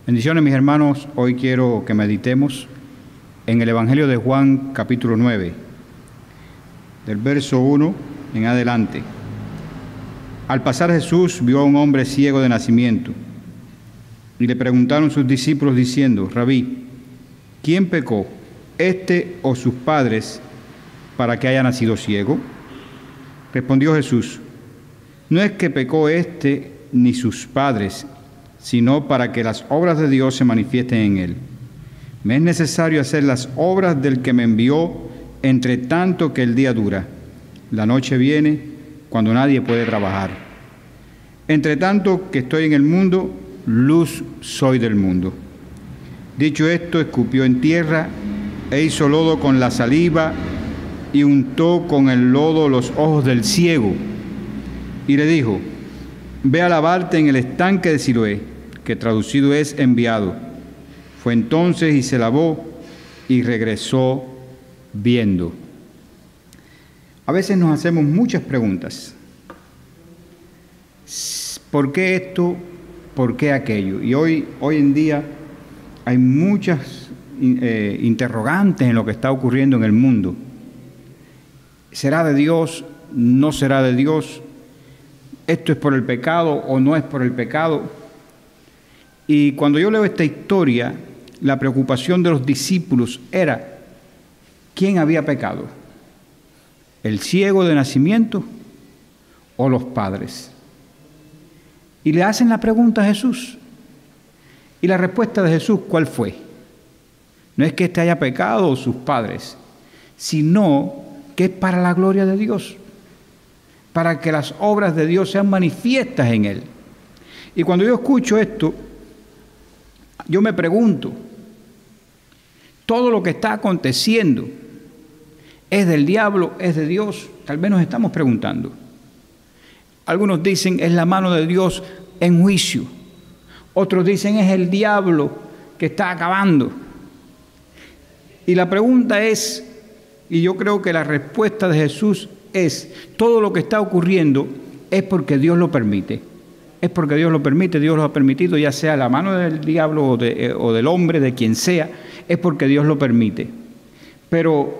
Bendiciones, mis hermanos. Hoy quiero que meditemos en el Evangelio de Juan, capítulo 9, del verso 1 en adelante. Al pasar Jesús vio a un hombre ciego de nacimiento y le preguntaron sus discípulos diciendo: Rabí, ¿quién pecó, este o sus padres, para que haya nacido ciego? Respondió Jesús: no es que pecó este ni sus padres, sino para que las obras de Dios se manifiesten en él. Me es necesario hacer las obras del que me envió, entre tanto que el día dura. La noche viene cuando nadie puede trabajar. Entre tanto que estoy en el mundo, luz soy del mundo. Dicho esto, escupió en tierra e hizo lodo con la saliva y untó con el lodo los ojos del ciego. Y le dijo: ve a lavarte en el estanque de Siloé, que traducido es enviado. Fue entonces y se lavó y regresó viendo. A veces nos hacemos muchas preguntas. ¿Por qué esto? ¿Por qué aquello? Y hoy en día hay muchas interrogantes en lo que está ocurriendo en el mundo. ¿Será de Dios? ¿No será de Dios? ¿Esto es por el pecado o no es por el pecado? Y cuando yo leo esta historia, la preocupación de los discípulos era: ¿quién había pecado? ¿El ciego de nacimiento o los padres? Y le hacen la pregunta a Jesús. Y la respuesta de Jesús, ¿cuál fue? No es que éste haya pecado o sus padres, sino que es para la gloria de Dios, para que las obras de Dios sean manifiestas en él. Y cuando yo escucho esto, yo me pregunto: ¿todo lo que está aconteciendo es del diablo, es de Dios? Tal vez nos estamos preguntando. Algunos dicen es la mano de Dios en juicio. Otros dicen es el diablo que está acabando. Y la pregunta es, y yo creo que la respuesta de Jesús es: todo lo que está ocurriendo es porque Dios lo permite. Es porque Dios lo permite, Dios lo ha permitido, ya sea la mano del diablo o del hombre, de quien sea, es porque Dios lo permite. Pero,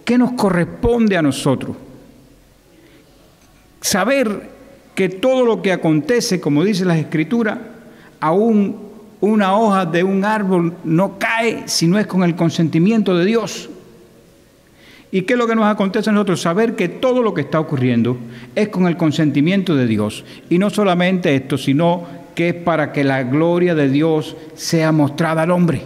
¿qué nos corresponde a nosotros? Saber que todo lo que acontece, como dice la Escritura, aún una hoja de un árbol no cae si no es con el consentimiento de Dios. ¿Y qué es lo que nos acontece a nosotros? Saber que todo lo que está ocurriendo es con el consentimiento de Dios. Y no solamente esto, sino que es para que la gloria de Dios sea mostrada al hombre.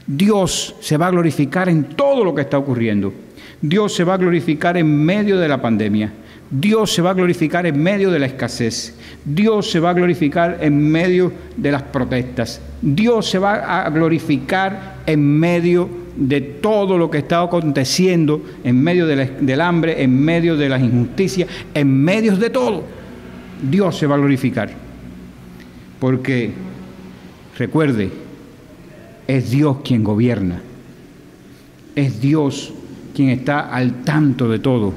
Dios se va a glorificar en todo lo que está ocurriendo. Dios se va a glorificar en medio de la pandemia. Dios se va a glorificar en medio de la escasez. Dios se va a glorificar en medio de las protestas. Dios se va a glorificar en medio de todo lo que está aconteciendo, en medio del hambre, en medio de las injusticias, en medio de todo. Dios se va a glorificar. Porque, recuerde, es Dios quien gobierna. Es Dios quien está al tanto de todo.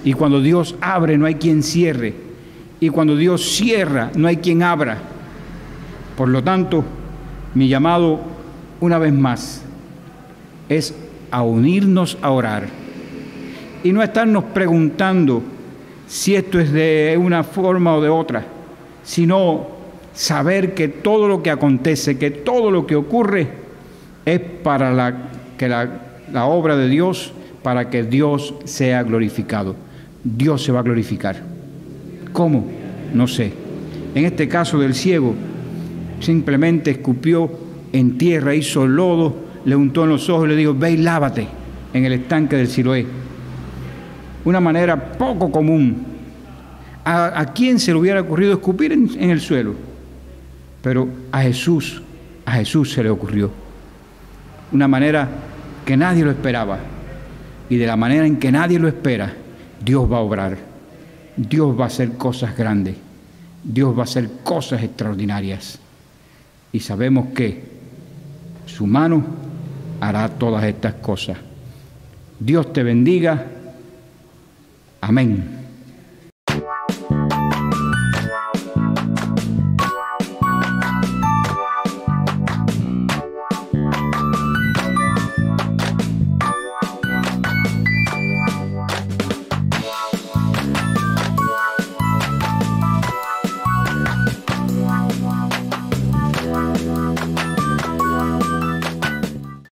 Y cuando Dios abre, no hay quien cierre. Y cuando Dios cierra, no hay quien abra. Por lo tanto, mi llamado, una vez más, es a unirnos a orar. Y no estarnos preguntando si esto es de una forma o de otra, sino saber que todo lo que acontece, que todo lo que ocurre, es para la obra de Dios, para que Dios sea glorificado. Dios se va a glorificar. ¿Cómo? No sé. En este caso del ciego, simplemente escupió en tierra, hizo lodo, le untó en los ojos y le dijo: ve y lávate en el estanque del Siloé. Una manera poco común. ¿A quién se le hubiera ocurrido escupir en el suelo? Pero a Jesús se le ocurrió. Una manera que nadie lo esperaba. Y de la manera en que nadie lo espera, Dios va a obrar. Dios va a hacer cosas grandes. Dios va a hacer cosas extraordinarias. Y sabemos que su mano hará todas estas cosas. Dios te bendiga. Amén.